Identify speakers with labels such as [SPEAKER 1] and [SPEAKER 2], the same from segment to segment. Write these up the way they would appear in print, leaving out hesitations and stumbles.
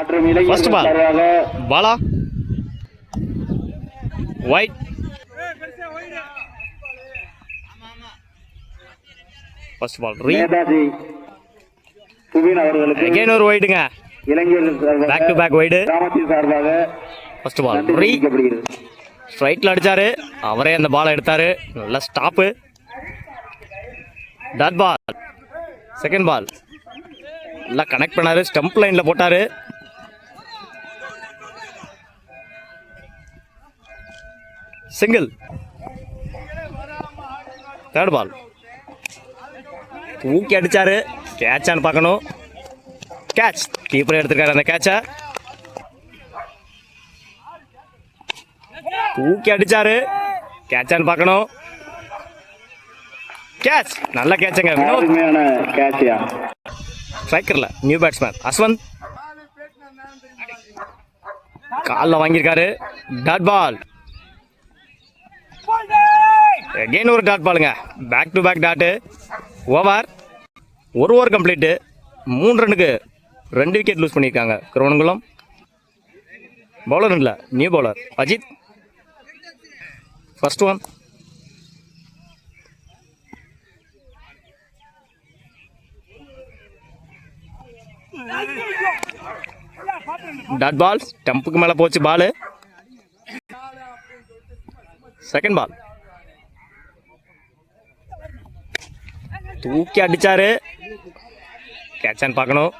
[SPEAKER 1] First ball, Bala, White. First ball, Re. Again or wide. Back to back wide. First ball, Re. Straight ladichare. Avare and the ball edutharu. Let's stop. That ball. Second ball. La connect பண்ணாரு stump லைன்ல போட்டாரு. Single. Third பால் தூக்கி அடிச்சாரு. கேட்சான்னு பார்க்கணும். Catch. Keeper எடுத்திருக்காரு அந்த கேட்சை. தூக்கி அடிச்சாரு. கேட்சான்னு பார்க்கணும். கேட்ச். நல்ல கேட்சுங்க. ஸ்ட்ரைக்கர்ல நியூ பேட்ஸ்மேன் அஸ்வந்த் காலில் வாங்கியிருக்காரு. Dot ball. அகெயின் ஒரு டாட் பாலுங்க. Back to back dot. Over. ஒரு ஓவர் கம்ப்ளீட்டு. 3 ரன்னுக்கு 2 விக்கெட் லூஸ் பண்ணியிருக்காங்க குரவனங்குளம். பவுலர் இல்லை, new bowler Ajith. First one. Dot ball. ஸ்டம்புக்கு மேலே போச்சு பால். செகண்ட் பால் தூக்கி அடிச்சாரு. கேட்சான்னு பார்க்கணும்.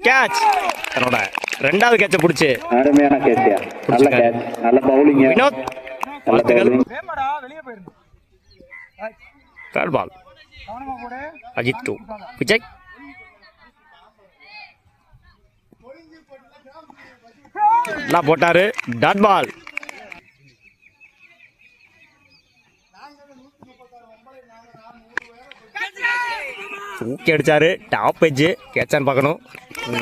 [SPEAKER 1] கேட்ச். தன்னோட 2வது கேட்சை பிடிச்சு வினோத். வாழ்த்துக்கள். Third ball Ajith 2. விஜய். எல்லாம் போட்டாரு. Dot ball. தூக்கி அடிச்சாரு. Top edge. கேட்சான்னு பார்க்கணும்.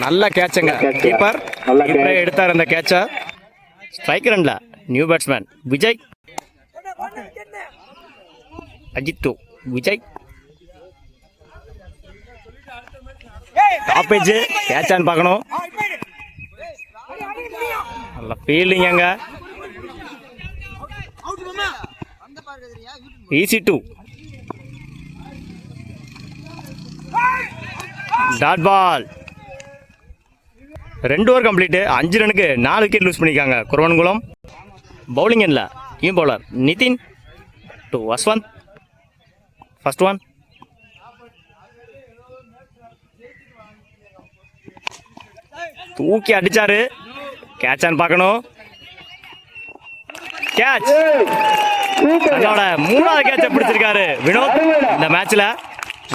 [SPEAKER 1] நல்ல கேட்சுங்க. கீப்பர் எடுத்தார் அந்த கேட்சை. ஸ்ட்ரைக் ரன்ல new batsman Vijay. Ajith 2. Vijay. Top edge. கேட்சான்னு பார்க்கணும். நல்ல ஃபீல்டிங் அங்க. Easy 2. Dot ball. 2 over complete. 5 ரனுக்கு 4 விக்கெட் லூஸ் பண்ணியிருக்காங்க குரவன்குளம். பவுலிங் இல்லை, new bowler Nithin 2. Ashwanth. First one. தூக்கி அடிச்சாரு. கேட்சான்னு பார்க்கணும். கேட்ச். அதோட 3வது கேட்சை பிடிச்சிருக்காரு வினோத் இந்த மேட்ச்ல.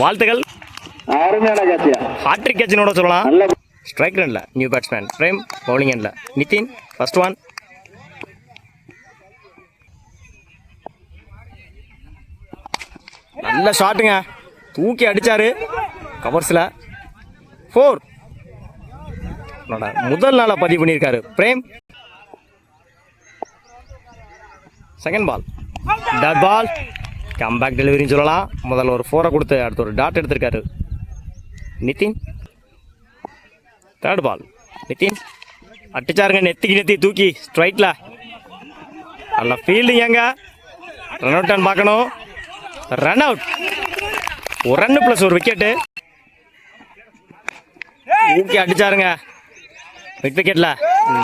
[SPEAKER 1] வாழ்த்துக்கள். ஹாட்ரிக் கேட்சினோட சொல்லலாம். ஸ்ட்ரைக் ரன்ல நியூ பேட்ஸ்மேன் பிரேம். பவுலிங் எண்ட்ல நிதின். First one. நல்ல ஷாட்டுங்க. தூக்கி அடிச்சாரு கவர்ஸ்ல. 4. முதல் நாள பதிவு பண்ணியிருக்காரு Prem. Second ball dot ball. Comeback டெலிவரின்னு சொல்லலாம். முதல்ல ஒரு 4 கொடுத்து அடுத்து ஒரு டாட் எடுத்திருக்காரு நிதின். தேர்ட் பால் நிதின் அடிச்சாருங்க. நெத்தி தூக்கி ஸ்ட்ரைட்ல. நல்ல ஃபீல்டிங் எங்க. ரன் அவுட் பார்க்கணும். Run out. 1 run plus 1 wicket. தூக்கி அடிச்சாருங்க மிட் விக்கெட்ல.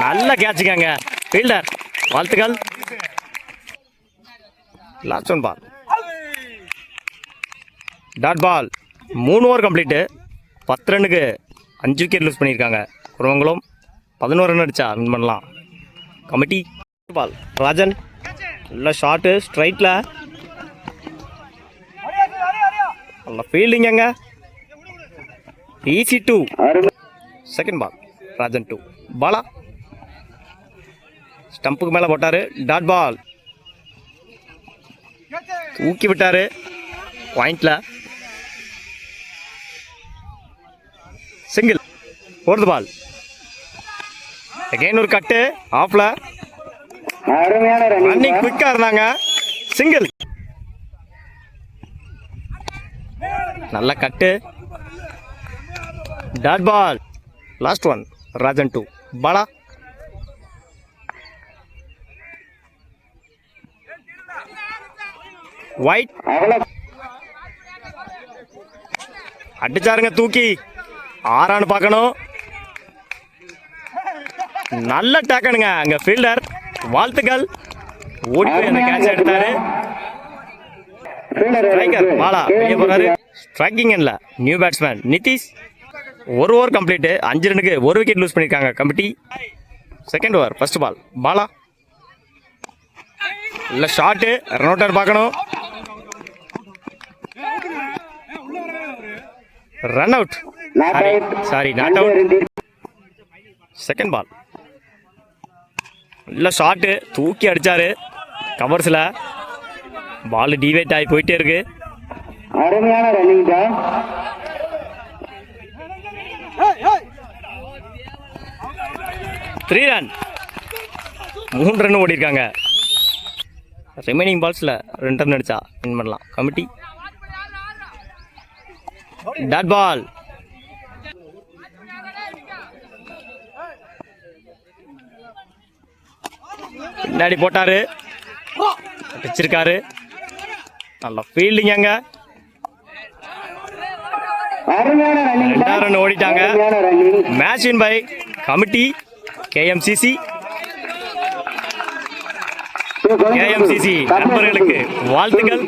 [SPEAKER 1] நல்ல கேட்சுங்க ஃபீல்டர். வாழ்த்துக்கள். Last one ball dot ball. 3 over complete. 10 ரன்னுக்கு 5 விக்கெட் லூஸ் பண்ணியிருக்காங்க குரவங்குளம். 11 ரன் அடிச்சா வின் பண்ணலாம் கமிட்டி. பால் ராஜன். நல்ல ஷாட்டு ஸ்ட்ரைட்ல. நல்ல ஃபீல்டிங் எங்க. Easy 2. Second ball Rajan 2. Bala ஸ்டம்புக்கு மேலே போட்டாரு. Dot ball. தூக்கி விட்டாரு பாயிண்ட்ல. சிங்கிள். 4th பால். அகைன் ஒரு கட்டு ஆஃப்ல. ரன்னிங் குவிக்கா இருந்தாங்க. சிங்கிள். நல்ல cut. Dot ball. Last one. Rajan 2. Bala wide அடிச்சாருங்க தூக்கி. ஆறான்னு பார்க்கணும். நல்ல டேக்கனுங்க அங்க ஃபீல்டர். வாழ்த்துக்கள். ஓடி போய் அந்த கேட்ச் எடுத்தாரு. ஸ்ட்ரைக்கர் பாலா வெளியே போறாரு. ஸ்ட்ரைக்கிங் இல்ல நியூ பேட்ஸ்மேன் நிதிஷ். ஒரு ஓவர் கம்ப்ளீட். 5 ரனுக்கு 1 விக்கெட் லூஸ் பண்ணியிருக்காங்க committee. Second over first ball. பாலா இல்ல ஷாட்டு. ரன் அவுட்டர் பார்க்கணும். Run out. Sorry not out. Second ball இல்ல ஷாட்டு. தூக்கி அடிச்சாரு கவர்ஸ்ல. பால் டிவேட் ஆகி போயிட்டே இருக்கு.
[SPEAKER 2] அருமையான ரன்னிங் தான்.
[SPEAKER 1] 3 ரன். 3 ரன் ஓடி இருக்காங்க. ரிமைனிங் பால்ஸ்ல 2 ரன் அடிச்சா வின் பண்ணலாம் கமிட்டி. Dot ball. பின்னாடி போட்டாரு. அடிச்சிருக்காரு. நல்ல ஃபீல்டிங் அங்க. 2 ரன் ஓடிட்டாங்க. Match win by committee KMCC. KMCC நண்பர்களுக்கு வாழ்த்துக்கள்.